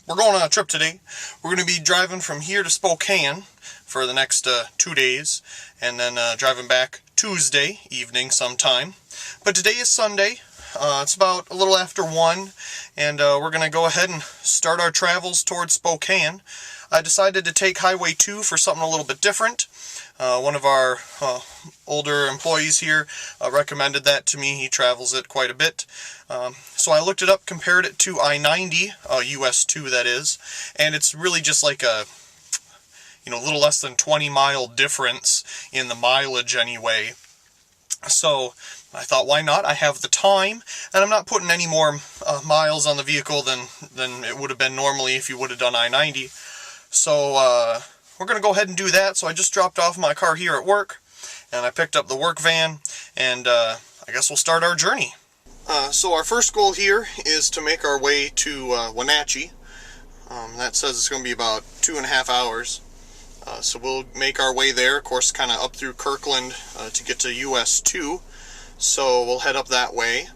We're going on a trip today. We're going to be driving from here to Spokane for the next 2 days, and then driving back Tuesday evening sometime. But today is Sunday. It's about a little after 1, and we're going to go ahead and start our travels towards Spokane. I decided to take Highway 2 for something a little bit different. One of our older employees here recommended that to me. He travels it quite a bit. So I looked it up, compared it to I-90, US 2 that is, and it's really just like a little less than 20-mile difference in the mileage anyway. So I thought, why not? I have the time, and I'm not putting any more miles on the vehicle than it would have been normally if you would have done I-90. So we're going to go ahead and do that. So I just dropped off my car here at work, and I picked up the work van, and I guess we'll start our journey. So our first goal here is to make our way to Wenatchee. That says it's going to be about 2.5 hours. So we'll make our way there, of course, kind of up through Kirkland to get to US 2. So we'll head up that way.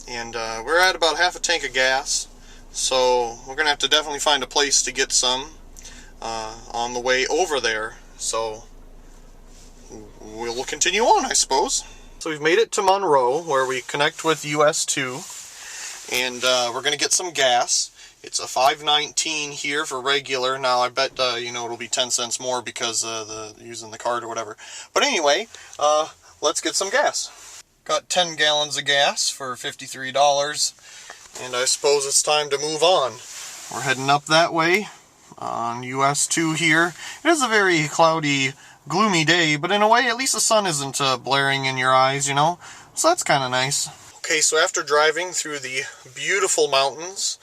And we're at about half a tank of gas. So we're going to have to definitely find a place to get some on the way over there. So we'll continue on, I suppose. So we've made it to Monroe, where we connect with US 2, and we're going to get some gas. It's a $5.19 here for regular. Now I bet it'll be 10 cents more because using the card or whatever. But anyway, let's get some gas. Got 10 gallons of gas for $53, and I suppose it's time to move on. We're heading up that way on US 2 here. It is a very cloudy, gloomy day, but in a way, at least the sun isn't blaring in your eyes, so that's kind of nice. Okay, so after driving through the beautiful mountains,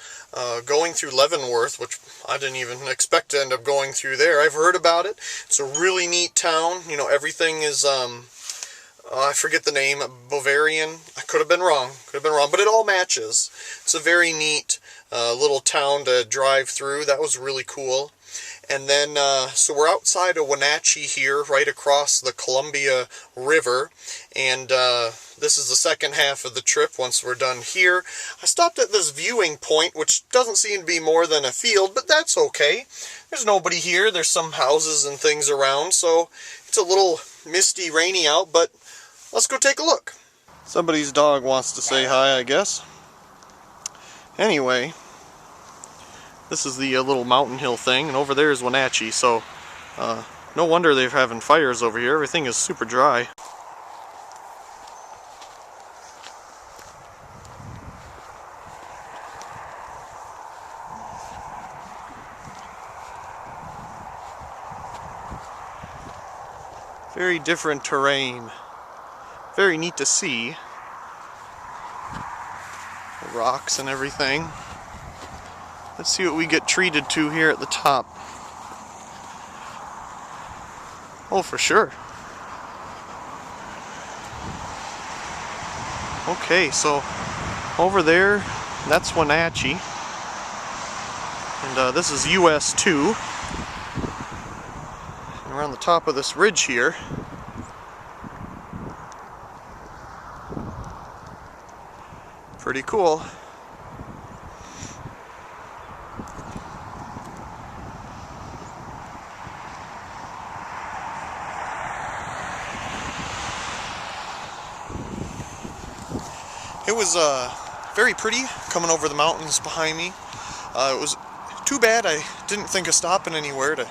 going through Leavenworth, which I didn't even expect to end up going through there. I've heard about it. It's a really neat town. Everything is, I forget the name, Bavarian. I could have been wrong, but it all matches. It's a very neat little town to drive through. That was really cool. And then, so we're outside of Wenatchee here, right across the Columbia River, and this is the second half of the trip once we're done here. I stopped at this viewing point, which doesn't seem to be more than a field, but that's okay. There's nobody here. There's some houses and things around, so it's a little misty, rainy out, but let's go take a look. Somebody's dog wants to say hi, I guess. Anyway, this is the little mountain hill thing, and over there is Wenatchee, so no wonder they're having fires over here. Everything is super dry. Very different terrain. Very neat to see. The rocks and everything. Let's see what we get treated to here at the top. Oh, for sure. Okay, so over there, that's Wenatchee. And this is US 2. And we're on the top of this ridge here. Pretty cool. It was very pretty coming over the mountains behind me. It was too bad I didn't think of stopping anywhere to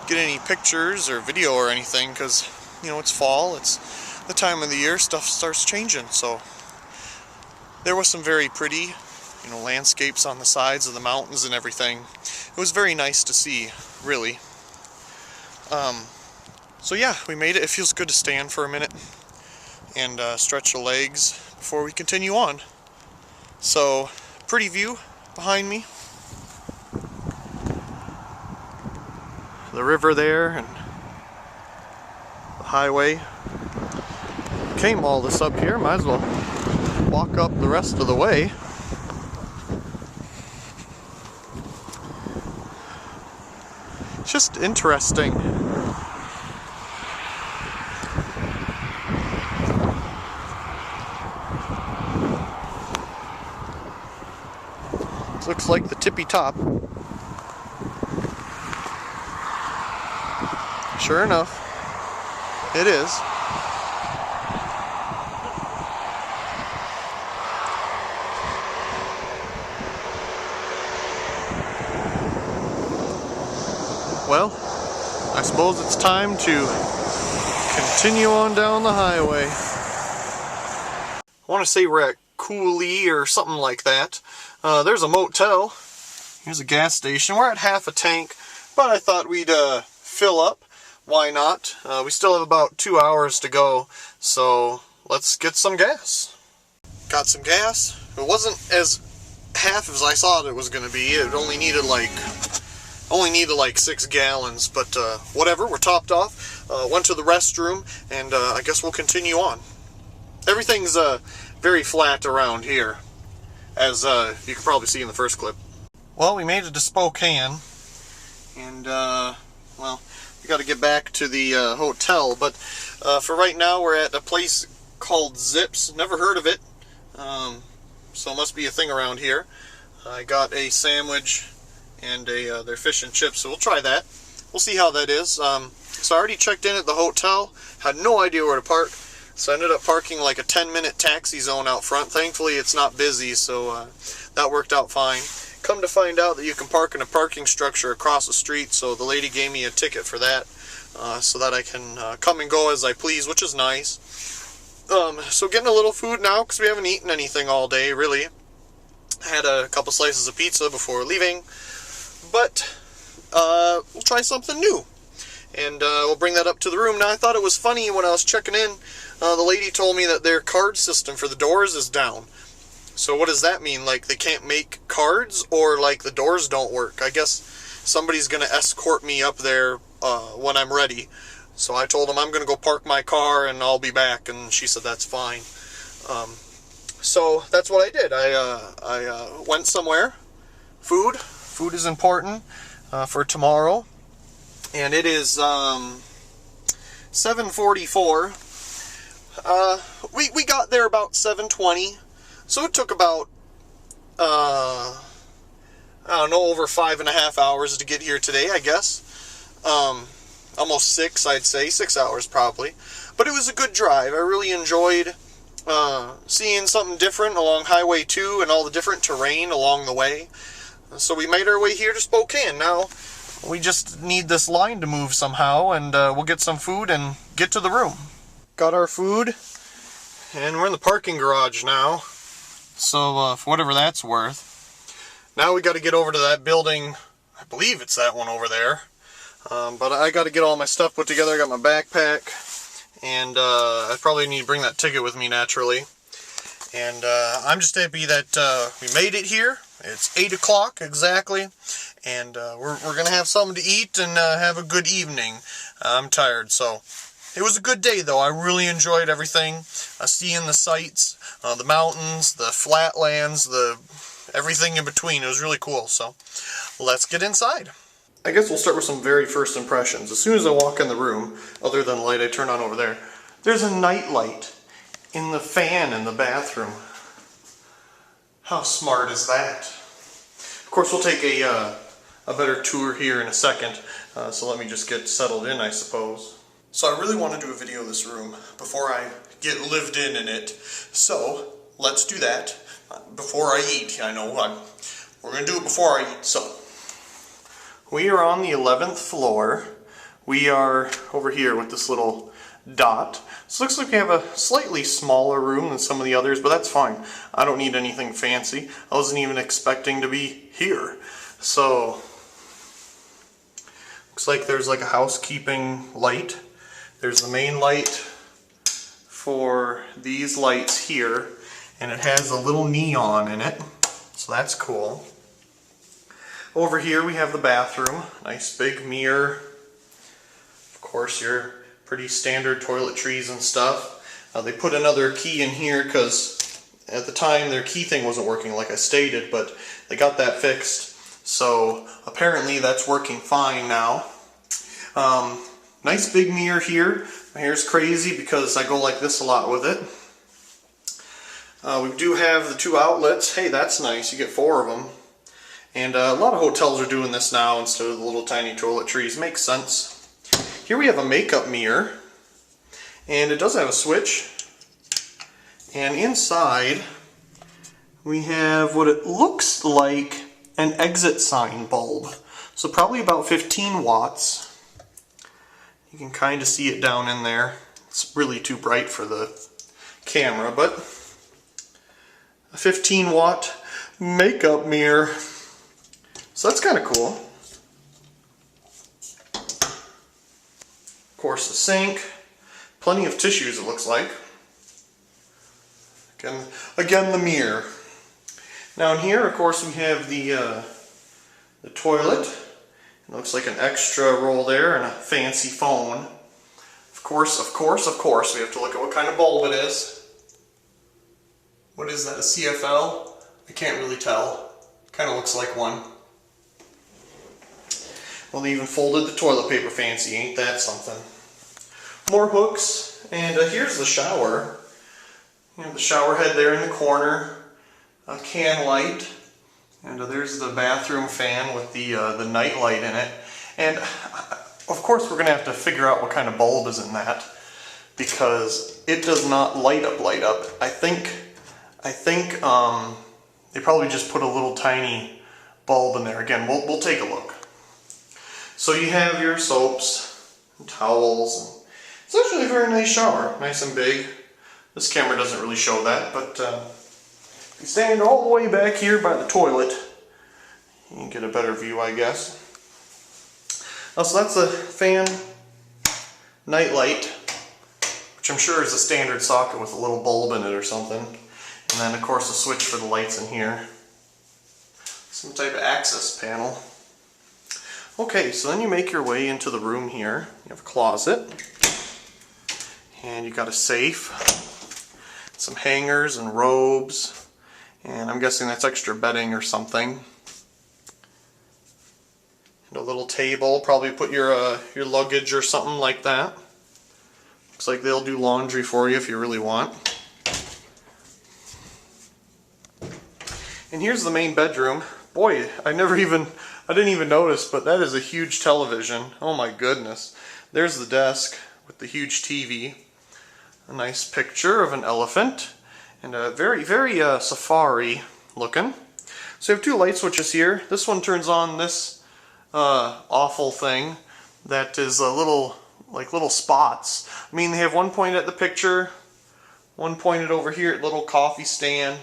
get any pictures or video or anything, because it's fall, it's the time of the year, stuff starts changing. So there was some very pretty landscapes on the sides of the mountains and everything. It was very nice to see, really. So yeah, we made it. It feels good to stand for a minute and stretch the legs before we continue on. So, pretty view behind me. The river there and the highway. Came all this up here, might as well walk up the rest of the way. It's just interesting. Looks like the tippy top. Sure enough, it is. Well, I suppose it's time to continue on down the highway. I want to say we're at Cooley or something like that. There's a motel. Here's a gas station. We're at half a tank, but I thought we'd fill up. Why not? We still have about 2 hours to go, so let's get some gas. Got some gas. It wasn't as half as I thought it was going to be. It only needed like 6 gallons, but whatever, we're topped off. Went to the restroom, and I guess we'll continue on. Everything's very flat around here, as you can probably see in the first clip. Well, we made it to Spokane, and well, we got to get back to the hotel, but for right now we're at a place called Zips. Never heard of it, so it must be a thing around here. I got a sandwich and their fish and chips, so we'll try that. We'll see how that is. So I already checked in at the hotel, had no idea where to park, so I ended up parking like a 10-minute taxi zone out front. Thankfully it's not busy, so that worked out fine. Come to find out that you can park in a parking structure across the street, so the lady gave me a ticket for that, so that I can come and go as I please, which is nice. So getting a little food now, because we haven't eaten anything all day, really. Had a couple slices of pizza before leaving, but we'll try something new, and we'll bring that up to the room. Now, I thought it was funny when I was checking in, the lady told me that their card system for the doors is down. So what does that mean? Like they can't make cards, or like the doors don't work? I guess somebody's going to escort me up there when I'm ready. So I told them I'm going to go park my car and I'll be back, and she said that's fine. So that's what I did. I went somewhere. Food is important for tomorrow, and it is 7:44. We got there about 7:20. So it took about, I don't know, over 5.5 hours to get here today, I guess. Almost 6, I'd say, 6 hours probably. But it was a good drive. I really enjoyed seeing something different along Highway 2 and all the different terrain along the way. So we made our way here to Spokane. Now we just need this line to move somehow, and we'll get some food and get to the room. Got our food, and we're in the parking garage now. So, for whatever that's worth. Now we got to get over to that building. I believe it's that one over there. But I got to get all my stuff put together. I got my backpack. And I probably need to bring that ticket with me, naturally. And I'm just happy that we made it here. It's 8 o'clock exactly. And we're going to have something to eat and have a good evening. I'm tired, so... It was a good day, though. I really enjoyed everything. Seeing the sights, the mountains, the flatlands, everything in between. It was really cool. So, let's get inside. I guess we'll start with some very first impressions. As soon as I walk in the room, other than the light I turned on over there, there's a night light in the fan in the bathroom. How smart is that? Of course, we'll take a better tour here in a second. So let me just get settled in, I suppose. So I really want to do a video of this room before I get lived in it. So let's do that before I eat. I know we're going to do it before I eat. So we are on the 11th floor. We are over here with this little dot. So it looks like we have a slightly smaller room than some of the others, but that's fine. I don't need anything fancy. I wasn't even expecting to be here. So looks like there's like a housekeeping light. There's the main light for these lights here, and it has a little neon in it, so that's cool. Over here we have the bathroom, nice big mirror. Of course, your pretty standard toiletries and stuff. They put another key in here because at the time their key thing wasn't working like I stated, but they got that fixed, so apparently that's working fine now. Nice big mirror here. My hair's crazy because I go like this a lot with it. We do have the 2 outlets. Hey, that's nice. You get 4 of them. And a lot of hotels are doing this now instead of the little tiny toiletries. Makes sense. Here we have a makeup mirror, and it does have a switch. And inside we have what it looks like an exit sign bulb. So probably about 15 watts. You can kind of see it down in there. It's really too bright for the camera, but a 15 watt makeup mirror. So that's kind of cool. Of course, the sink. Plenty of tissues, it looks like. Again, the mirror. Now in here, of course, we have the toilet. It looks like an extra roll there and a fancy phone. Of course, we have to look at what kind of bulb it is. What is that, a CFL? I can't really tell. Kind of looks like one. Well, they even folded the toilet paper fancy, ain't that something? More hooks, and here's the shower. You know, the shower head there in the corner, a can light, and there's the bathroom fan with the night light in it. And of course we're going to have to figure out what kind of bulb is in that, because it does not light up. I think they probably just put a little tiny bulb in there. Again, we'll take a look. So you have your soaps and towels. It's actually a very nice shower, nice and big. This camera doesn't really show that, but if you stand all the way back here by the toilet, you can get a better view, I guess. Oh, so that's a fan night light, which I'm sure is a standard socket with a little bulb in it or something. And then, of course, a switch for the lights in here. Some type of access panel. Okay, so then you make your way into the room here. You have a closet, and you got a safe, some hangers and robes, and I'm guessing that's extra bedding or something. And a little table, probably put your luggage or something like that. Looks like they'll do laundry for you if you really want. And here's the main bedroom. Boy, I didn't even notice, but that is a huge television. Oh my goodness. There's the desk with the huge TV. A nice picture of an elephant, and a very safari looking. So you have two light switches here. This one turns on this awful thing that is a little spots. I mean, they have one pointed at the picture, one pointed over here at the little coffee stand,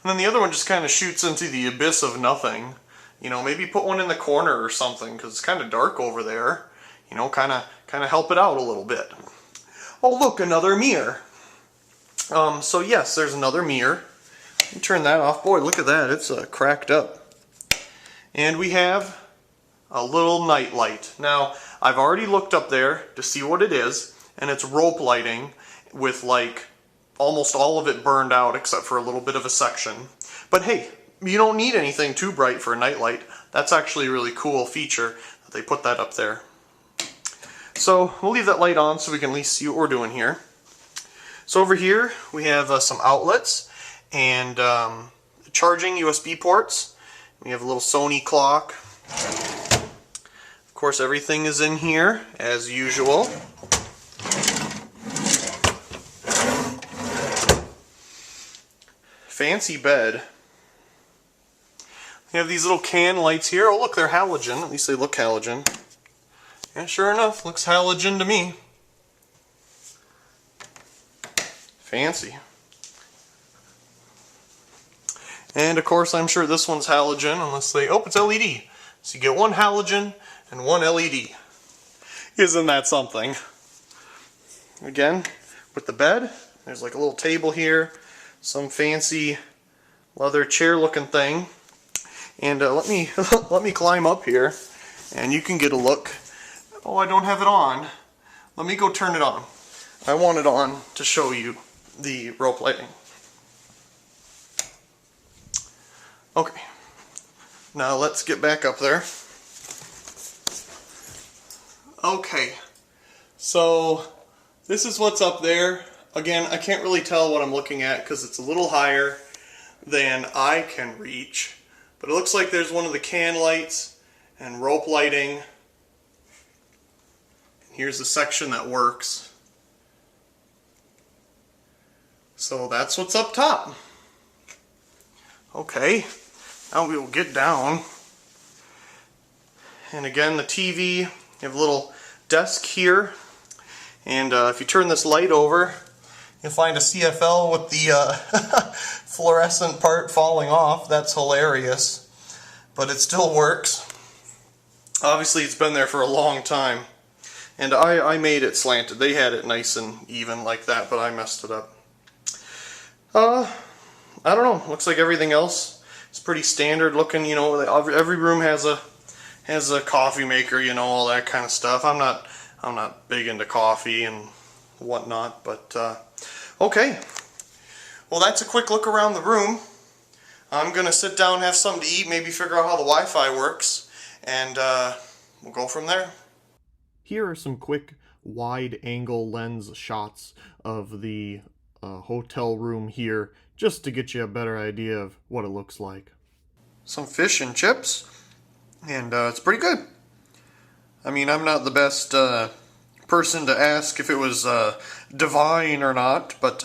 and then the other one just kind of shoots into the abyss of nothing. You know, maybe put one in the corner or something, because it's kind of dark over there. You know, kind of help it out a little bit. Oh look, another mirror. So yes, there's another mirror. You turn that off. Boy, look at that. It's cracked up. And we have a little night light. Now, I've already looked up there to see what it is, and it's rope lighting with like almost all of it burned out except for a little bit of a section. But hey, you don't need anything too bright for a night light. That's actually a really cool feature that they put that up there. So we'll leave that light on so we can at least see what we're doing here. So over here we have some outlets and charging USB ports. We have a little Sony clock. Of course, everything is in here as usual. Fancy bed. We have these little can lights here. Oh look, they're halogen. At least they look halogen. And sure enough, looks halogen to me. Fancy. And of course, I'm sure this one's halogen, unless they... Oh, it's LED. So you get one halogen and one LED. Isn't that something? Again, with the bed, there's like a little table here, some fancy leather chair looking thing. And let me climb up here, and you can get a look. Oh, I don't have it on. Let me go turn it on. I want it on to show you the rope lighting. Okay, now let's get back up there. Okay, so this is what's up there. Again, I can't really tell what I'm looking at because it's a little higher than I can reach. But it looks like there's one of the can lights and rope lighting. And here's the section that works. So that's what's up top. Okay, now we will get down. And again, the TV, you have a little desk here. And if you turn this light over, you'll find a CFL with the fluorescent part falling off. That's hilarious. But it still works. Obviously, it's been there for a long time. And I made it slanted. They had it nice and even like that, but I messed it up. I don't know. Looks like everything else is pretty standard looking. You know, every room has a coffee maker. You know, all that kind of stuff. I'm not big into coffee and whatnot, but okay. Well, that's a quick look around the room. I'm gonna sit down, have something to eat, maybe figure out how the Wi-Fi works, and we'll go from there. Here are some quick wide-angle lens shots of the hotel room here, just to get you a better idea of what it looks like. Some fish and chips, and it's pretty good. I mean, I'm not the best person to ask if it was divine or not, but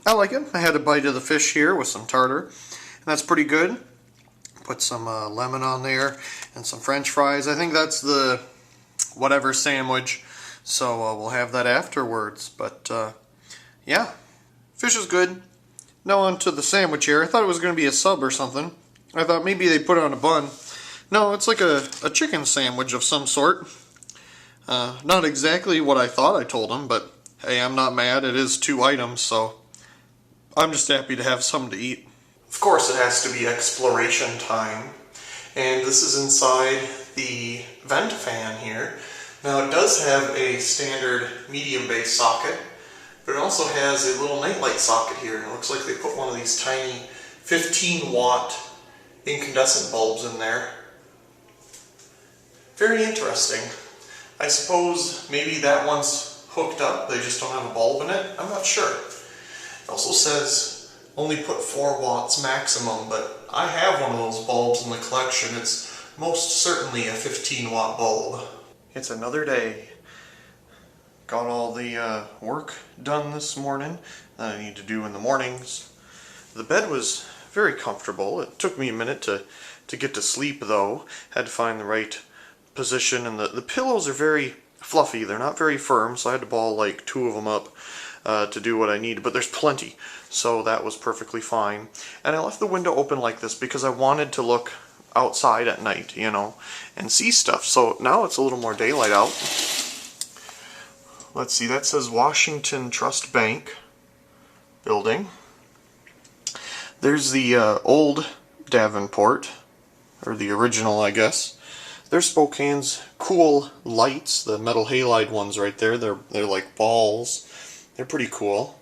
I like it. I had a bite of the fish here with some tartar, and that's pretty good. Put some lemon on there and some French fries. I think that's the whatever sandwich, so we'll have that afterwards. But yeah, fish is good. Now on to the sandwich here. I thought it was going to be a sub or something. I thought maybe they put it on a bun. No, it's like a chicken sandwich of some sort. Not exactly what I thought I told them, but hey, I'm not mad. It is 2 items, so I'm just happy to have something to eat. Of course, it has to be exploration time. And this is inside the vent fan here. Now, it does have a standard medium base socket, but it also has a little nightlight socket here. It looks like they put one of these tiny 15-watt incandescent bulbs in there. Very interesting. I suppose maybe that one's hooked up, they just don't have a bulb in it. I'm not sure. It also says only put 4 watts maximum, but I have one of those bulbs in the collection. It's most certainly a 15-watt bulb. It's another day. Got all the work done this morning that I need to do in the mornings. The bed was very comfortable. It took me a minute to get to sleep, though. Had to find the right position, and the pillows are very fluffy. They're not very firm, so I had to ball like 2 of them up to do what I need, but there's plenty, so that was perfectly fine. And I left the window open like this because I wanted to look outside at night, you know, and see stuff. So now it's a little more daylight out. Let's see, that says Washington Trust Bank building. There's the old Davenport, or the original, I guess. There's Spokane's cool lights, the metal halide ones right there. They're like balls. They're pretty cool.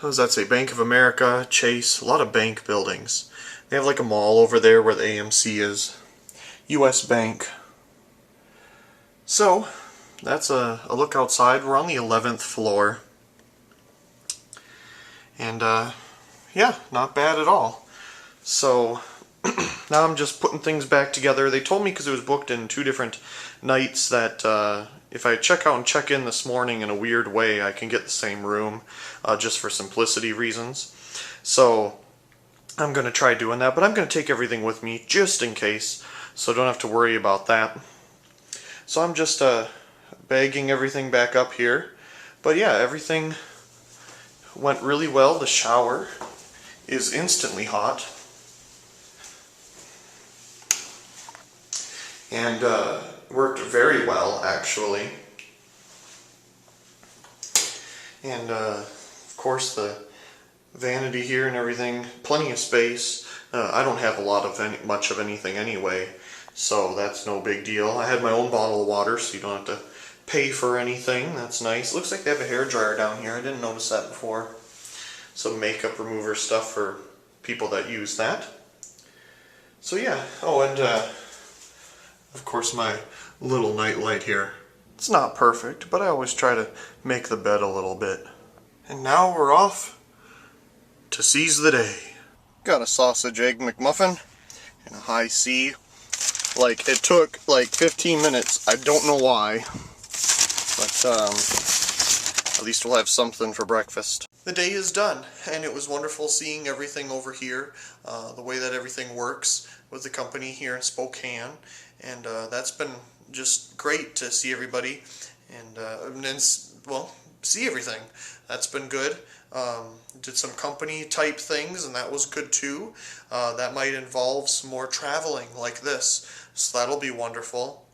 What does that say? Bank of America, Chase, a lot of bank buildings. They have like a mall over there where the AMC is. US Bank. So, that's a look outside. We're on the 11th floor. And yeah, not bad at all. So now I'm just putting things back together. They told me, because it was booked in 2 different nights, that if I check out and check in this morning in a weird way, I can get the same room, just for simplicity reasons. So I'm going to try doing that, but I'm going to take everything with me just in case, so don't have to worry about that. So I'm just bagging everything back up here. But yeah, everything went really well. The shower is instantly hot. And worked very well, actually. And of course the vanity here and everything, plenty of space. I don't have a lot of much of anything anyway, so that's no big deal. I had my own bottle of water, so you don't have to pay for anything. That's nice. Looks like they have a hairdryer down here. I didn't notice that before. Some makeup remover stuff for people that use that. So yeah. Oh, and of course my little night light here. It's not perfect, but I always try to make the bed a little bit. And now we're off to seize the day. Got a sausage egg McMuffin and a high C. Like, it took like 15 minutes. I don't know why. But at least we'll have something for breakfast. The day is done, and it was wonderful seeing everything over here, the way that everything works with the company here in Spokane, and that's been just great to see everybody and then, well, see everything. That's been good. Did some company type things, and that was good too. That might involve some more traveling like this, so that'll be wonderful.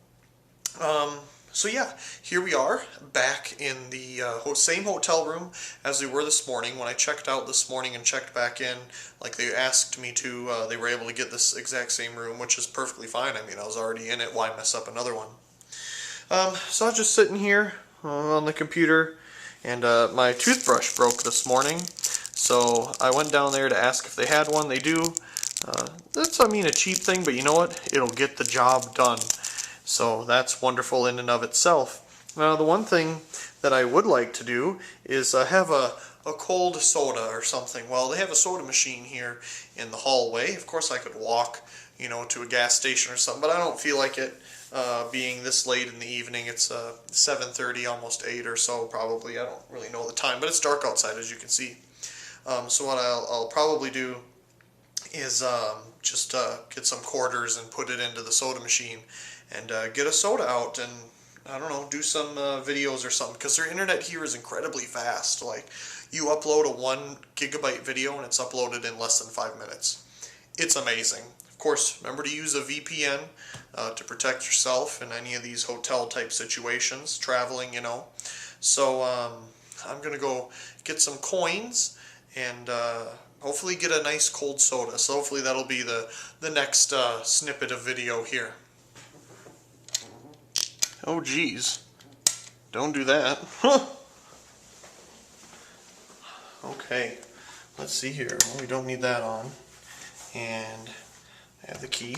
So yeah, here we are back in the same hotel room as we were this morning. When I checked out this morning and checked back in, like they asked me to, they were able to get this exact same room, which is perfectly fine. I mean, I was already in it. Why mess up another one? So I was just sitting here on the computer, and my toothbrush broke this morning. So I went down there to ask if they had one. They do. That's, I mean, a cheap thing, but you know what? It'll get the job done. So that's wonderful in and of itself. Now, the one thing that I would like to do is have a cold soda or something. Well, they have a soda machine here in the hallway. Of course, I could walk, you know, to a gas station or something, but I don't feel like it being this late in the evening. It's 7:30, almost 8 or so, probably. I don't really know the time, but it's dark outside, as you can see. So what I'll probably do is just get some quarters and put it into the soda machine and get a soda out and, I don't know, do some videos or something, because their internet here is incredibly fast. Like, you upload a 1 gigabyte video and it's uploaded in less than 5 minutes. It's amazing. Of course, remember to use a VPN to protect yourself in any of these hotel type situations, traveling, you know. So I'm going to go get some coins and hopefully get a nice cold soda. So hopefully that'll be the next snippet of video here. Oh geez, don't do that. Okay, let's see here. Well, we don't need that on. And I have the key.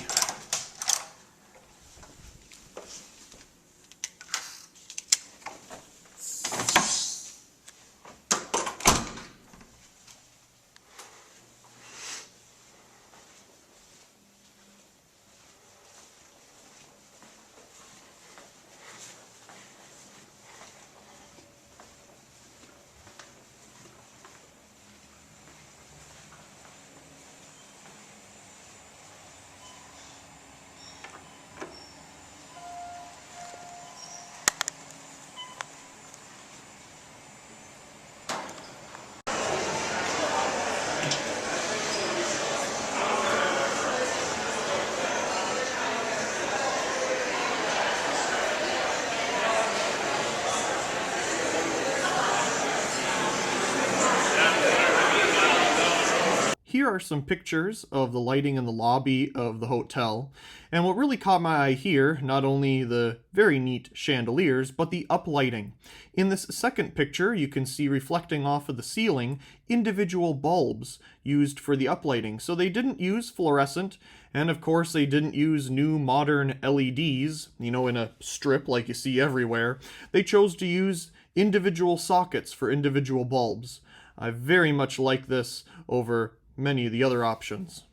Here are some pictures of the lighting in the lobby of the hotel, and what really caught my eye here, not only the very neat chandeliers, but the uplighting. In this second picture, you can see reflecting off of the ceiling individual bulbs used for the uplighting. So they didn't use fluorescent, and of course they didn't use new modern LEDs, you know, in a strip like you see everywhere. They chose to use individual sockets for individual bulbs. I very much like this over many of the other options.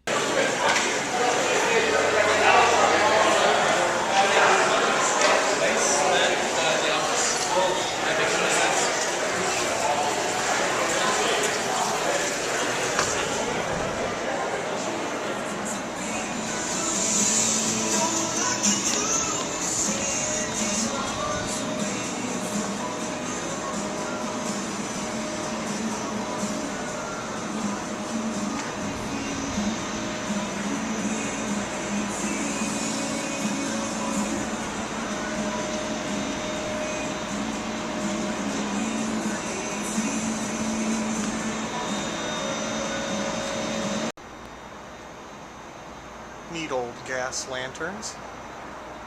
Neat old gas lanterns,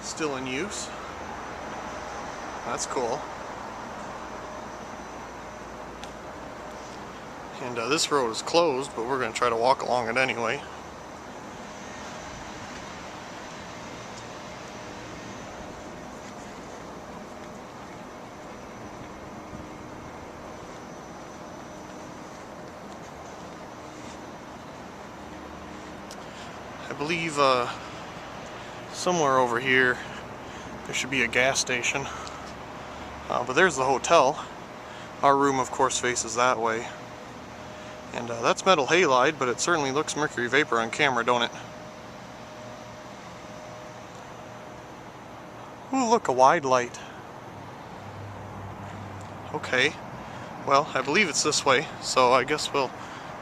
still in use. That's cool. And this road is closed, but we're going to try to walk along it anyway. I believe somewhere over here there should be a gas station. But there's the hotel. Our room, of course, faces that way. And that's metal halide, but it certainly looks mercury vapor on camera, don't it? Ooh, look, a wide light. Okay, well, I believe it's this way, so I guess we'll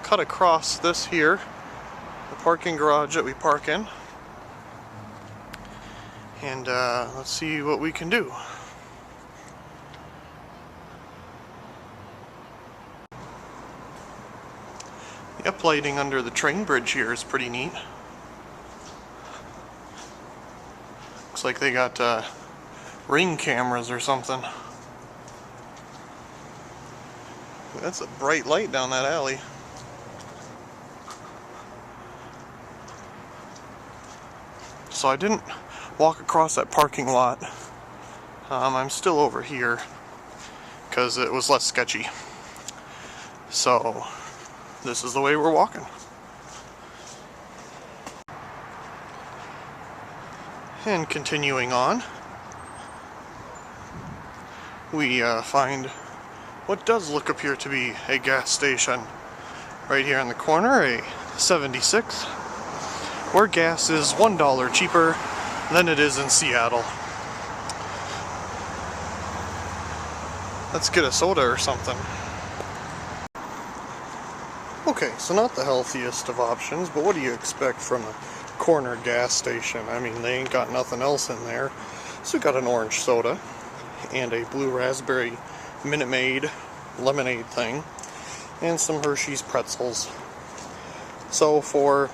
cut across this here, the parking garage that we park in, and let's see what we can do. The uplighting under the train bridge here is pretty neat. Looks like they got ring cameras or something. That's a bright light down that alley. So I didn't walk across that parking lot. I'm still over here because it was less sketchy. So this is the way we're walking. And continuing on, we find what does appear to be a gas station right here on the corner, a 76, where gas is $1 cheaper than it is in Seattle. Let's get a soda or something. Okay, so not the healthiest of options, but what do you expect from a corner gas station? I mean, they ain't got nothing else in there. So we got an orange soda and a blue raspberry Minute Maid lemonade thing and some Hershey's pretzels. So for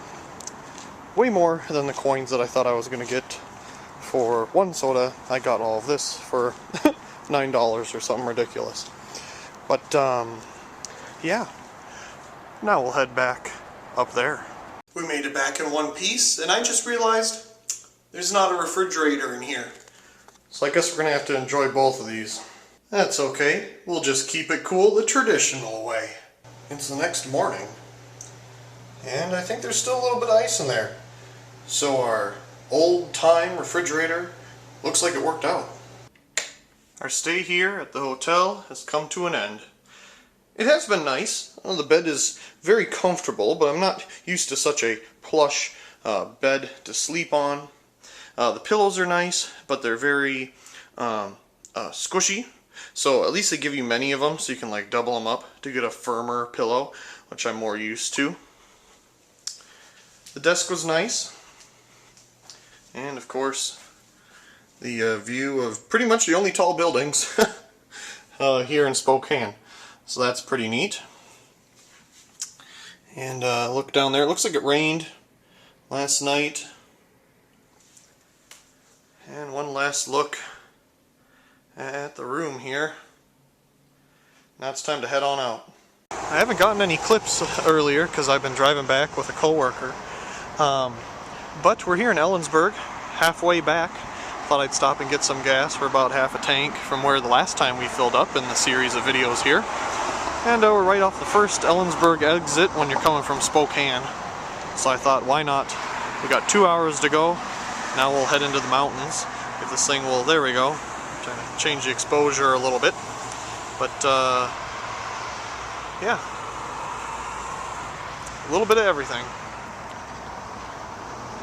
way more than the coins that I thought I was going to get for one soda, I got all of this for $9 or something ridiculous. But yeah, now we'll head back up there. We made it back in one piece, and I just realized there's not a refrigerator in here. So I guess we're going to have to enjoy both of these. That's okay. We'll just keep it cool the traditional way. It's the next morning, and I think there's still a little bit of ice in there. So our old-time refrigerator looks like it worked out. Our stay here at the hotel has come to an end. It has been nice. Well, the bed is very comfortable, but I'm not used to such a plush bed to sleep on. The pillows are nice, but they're very squishy. So at least they give you many of them, so you can like double them up to get a firmer pillow, which I'm more used to. The desk was nice. And of course, the view of pretty much the only tall buildings here in Spokane. So that's pretty neat. And look down there. It looks like it rained last night. And one last look at the room here. Now it's time to head on out. I haven't gotten any clips earlier because I've been driving back with a coworker. But we're here in Ellensburg, halfway back. Thought I'd stop and get some gas for about half a tank from where the last time we filled up in the series of videos here. And we're right off the first Ellensburg exit when you're coming from Spokane. So I thought, why not? We got 2 hours to go. Now we'll head into the mountains. If this thing will, there we go. Trying to change the exposure a little bit. But yeah, a little bit of everything.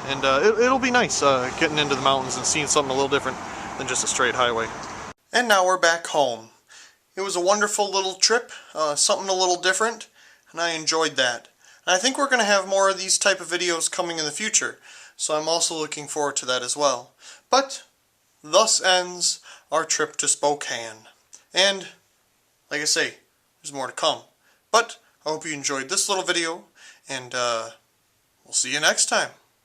And it'll be nice getting into the mountains and seeing something a little different than just a straight highway. And now we're back home. It was a wonderful little trip, something a little different, and I enjoyed that. And I think we're going to have more of these type of videos coming in the future, so I'm also looking forward to that as well. But thus ends our trip to Spokane. And, like I say, there's more to come. But I hope you enjoyed this little video, and we'll see you next time.